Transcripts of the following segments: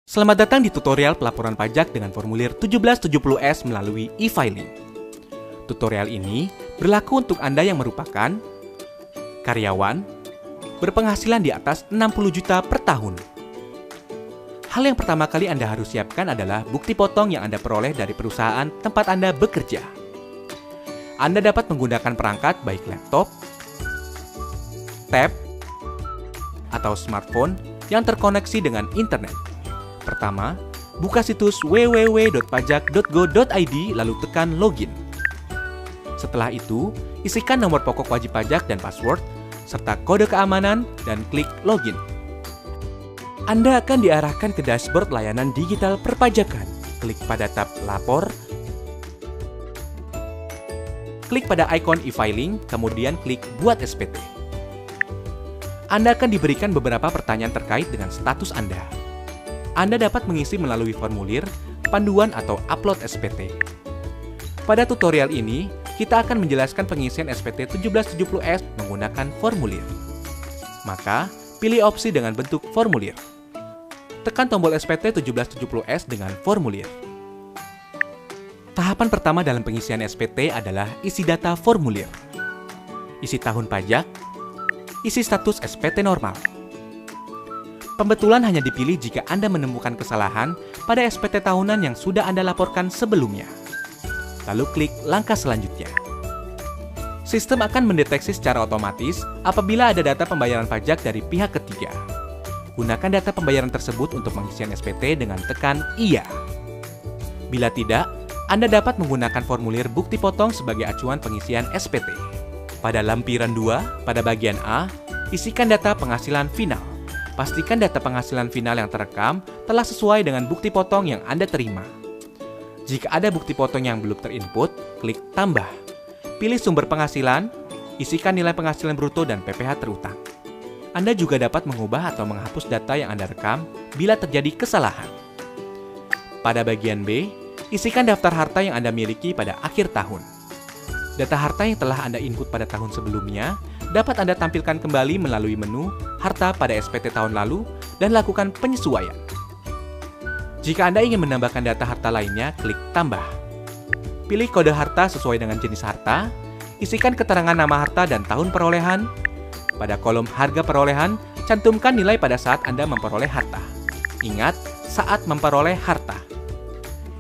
Selamat datang di tutorial pelaporan pajak dengan formulir 1770S melalui e-filing. Tutorial ini berlaku untuk Anda yang merupakan karyawan berpenghasilan di atas 60 juta per tahun. Hal yang pertama kali Anda harus siapkan adalah bukti potong yang Anda peroleh dari perusahaan tempat Anda bekerja. Anda dapat menggunakan perangkat baik laptop, tab, atau smartphone yang terkoneksi dengan internet. Pertama, buka situs www.pajak.go.id lalu tekan login. Setelah itu, isikan nomor pokok wajib pajak dan password, serta kode keamanan dan klik login. Anda akan diarahkan ke dashboard layanan digital perpajakan. Klik pada tab Lapor, klik pada ikon e-filing, kemudian klik Buat SPT. Anda akan diberikan beberapa pertanyaan terkait dengan status Anda. Anda dapat mengisi melalui formulir, panduan, atau upload SPT. Pada tutorial ini, kita akan menjelaskan pengisian SPT 1770S menggunakan formulir. Maka, pilih opsi dengan bentuk formulir. Tekan tombol SPT 1770S dengan formulir. Tahapan pertama dalam pengisian SPT adalah isi data formulir. Isi tahun pajak, isi status SPT normal. Pembetulan hanya dipilih jika Anda menemukan kesalahan pada SPT tahunan yang sudah Anda laporkan sebelumnya. Lalu klik langkah selanjutnya. Sistem akan mendeteksi secara otomatis apabila ada data pembayaran pajak dari pihak ketiga. Gunakan data pembayaran tersebut untuk pengisian SPT dengan tekan Iya. Bila tidak, Anda dapat menggunakan formulir bukti potong sebagai acuan pengisian SPT. Pada lampiran 2, pada bagian A, isikan data penghasilan final. Pastikan data penghasilan final yang terekam telah sesuai dengan bukti potong yang Anda terima. Jika ada bukti potong yang belum terinput, klik Tambah. Pilih sumber penghasilan, isikan nilai penghasilan bruto dan PPh terutang. Anda juga dapat mengubah atau menghapus data yang Anda rekam bila terjadi kesalahan. Pada bagian B, isikan daftar harta yang Anda miliki pada akhir tahun. Data harta yang telah Anda input pada tahun sebelumnya dapat Anda tampilkan kembali melalui menu Harta pada SPT tahun lalu dan lakukan penyesuaian. Jika Anda ingin menambahkan data harta lainnya, klik Tambah. Pilih kode harta sesuai dengan jenis harta, isikan keterangan nama harta dan tahun perolehan. Pada kolom harga perolehan, cantumkan nilai pada saat Anda memperoleh harta. Ingat, saat memperoleh harta.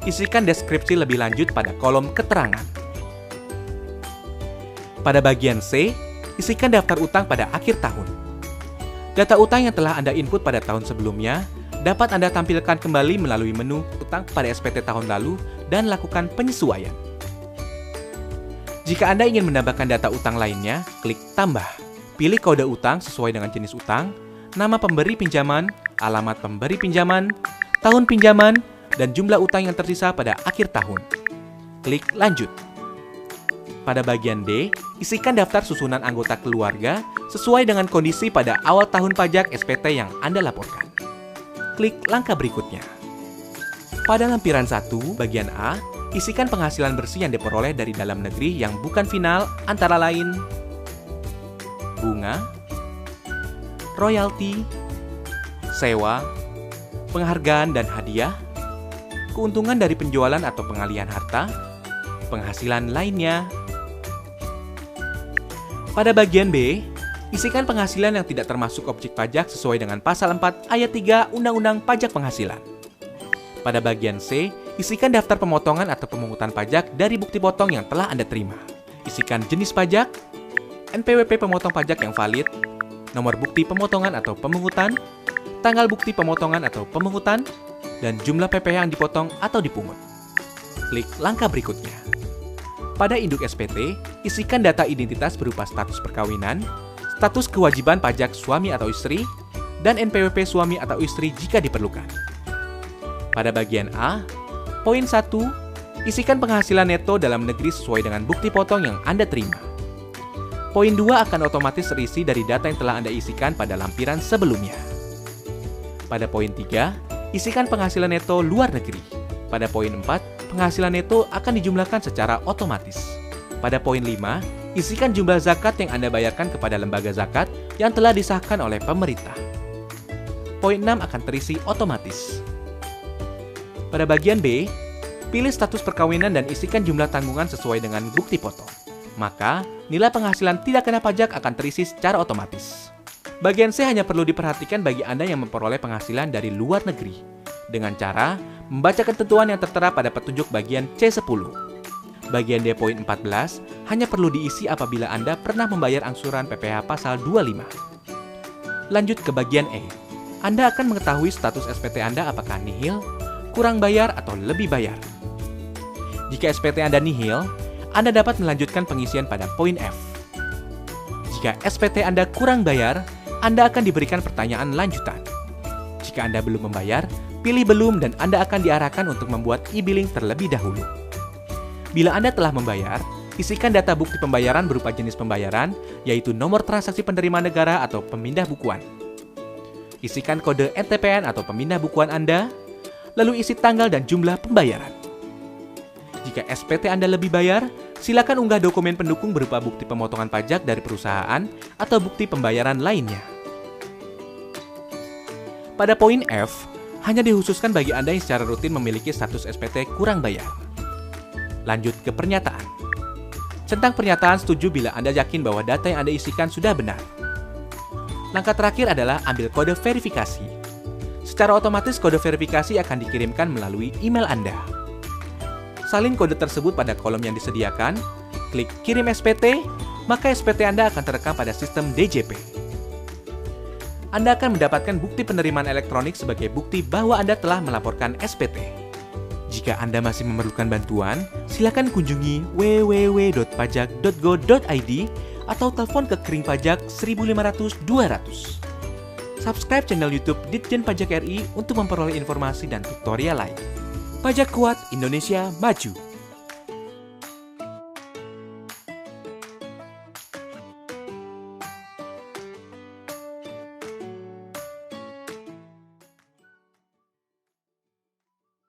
Isikan deskripsi lebih lanjut pada kolom keterangan. Pada bagian C, isikan daftar utang pada akhir tahun. Data utang yang telah Anda input pada tahun sebelumnya dapat Anda tampilkan kembali melalui menu utang pada SPT tahun lalu dan lakukan penyesuaian. Jika Anda ingin menambahkan data utang lainnya, klik Tambah. Pilih kode utang sesuai dengan jenis utang, nama pemberi pinjaman, alamat pemberi pinjaman, tahun pinjaman, dan jumlah utang yang tersisa pada akhir tahun. Klik Lanjut. Pada bagian D, isikan daftar susunan anggota keluarga sesuai dengan kondisi pada awal tahun pajak SPT yang Anda laporkan. Klik langkah berikutnya. Pada lampiran 1, bagian A, isikan penghasilan bersih yang diperoleh dari dalam negeri yang bukan final antara lain bunga, royalti, sewa, penghargaan dan hadiah, keuntungan dari penjualan atau pengalihan harta, penghasilan lainnya. Pada bagian B, isikan penghasilan yang tidak termasuk objek pajak sesuai dengan pasal 4 ayat 3 Undang-Undang Pajak Penghasilan. Pada bagian C, isikan daftar pemotongan atau pemungutan pajak dari bukti potong yang telah Anda terima. Isikan jenis pajak, NPWP pemotong pajak yang valid, nomor bukti pemotongan atau pemungutan, tanggal bukti pemotongan atau pemungutan, dan jumlah PPh yang dipotong atau dipungut. Klik langkah berikutnya. Pada induk SPT, isikan data identitas berupa status perkawinan, status kewajiban pajak suami atau istri, dan NPWP suami atau istri jika diperlukan. Pada bagian A, poin 1, isikan penghasilan neto dalam negeri sesuai dengan bukti potong yang Anda terima. Poin 2 akan otomatis terisi dari data yang telah Anda isikan pada lampiran sebelumnya. Pada poin 3, isikan penghasilan neto luar negeri. Pada poin 4, penghasilan neto akan dijumlahkan secara otomatis. Pada poin 5, isikan jumlah zakat yang Anda bayarkan kepada lembaga zakat yang telah disahkan oleh pemerintah. Poin 6 akan terisi otomatis. Pada bagian B, pilih status perkawinan dan isikan jumlah tanggungan sesuai dengan bukti foto. Maka, nilai penghasilan tidak kena pajak akan terisi secara otomatis. Bagian C hanya perlu diperhatikan bagi Anda yang memperoleh penghasilan dari luar negeri, dengan cara membaca ketentuan yang tertera pada petunjuk bagian C10. Bagian D poin 14 hanya perlu diisi apabila Anda pernah membayar angsuran PPh pasal 25. Lanjut ke bagian E. Anda akan mengetahui status SPT Anda apakah nihil, kurang bayar, atau lebih bayar. Jika SPT Anda nihil, Anda dapat melanjutkan pengisian pada poin F. Jika SPT Anda kurang bayar, Anda akan diberikan pertanyaan lanjutan. Jika Anda belum membayar, pilih belum dan Anda akan diarahkan untuk membuat e-billing terlebih dahulu. Bila Anda telah membayar, isikan data bukti pembayaran berupa jenis pembayaran, yaitu nomor transaksi penerima negara atau pemindah bukuan. Isikan kode NTPN atau pemindah bukuan Anda, lalu isi tanggal dan jumlah pembayaran. Jika SPT Anda lebih bayar, silakan unggah dokumen pendukung berupa bukti pemotongan pajak dari perusahaan atau bukti pembayaran lainnya. Pada poin F, hanya dikhususkan bagi Anda yang secara rutin memiliki status SPT kurang bayar. Lanjut ke pernyataan. Centang pernyataan setuju bila Anda yakin bahwa data yang Anda isikan sudah benar. Langkah terakhir adalah ambil kode verifikasi. Secara otomatis kode verifikasi akan dikirimkan melalui email Anda. Salin kode tersebut pada kolom yang disediakan, klik kirim SPT, maka SPT Anda akan terekam pada sistem DJP. Anda akan mendapatkan bukti penerimaan elektronik sebagai bukti bahwa Anda telah melaporkan SPT. Jika Anda masih memerlukan bantuan, silakan kunjungi www.pajak.go.id atau telepon ke Kering Pajak 1500-200. Subscribe channel YouTube Ditjen Pajak RI untuk memperoleh informasi dan tutorial lain. Pajak kuat, Indonesia maju.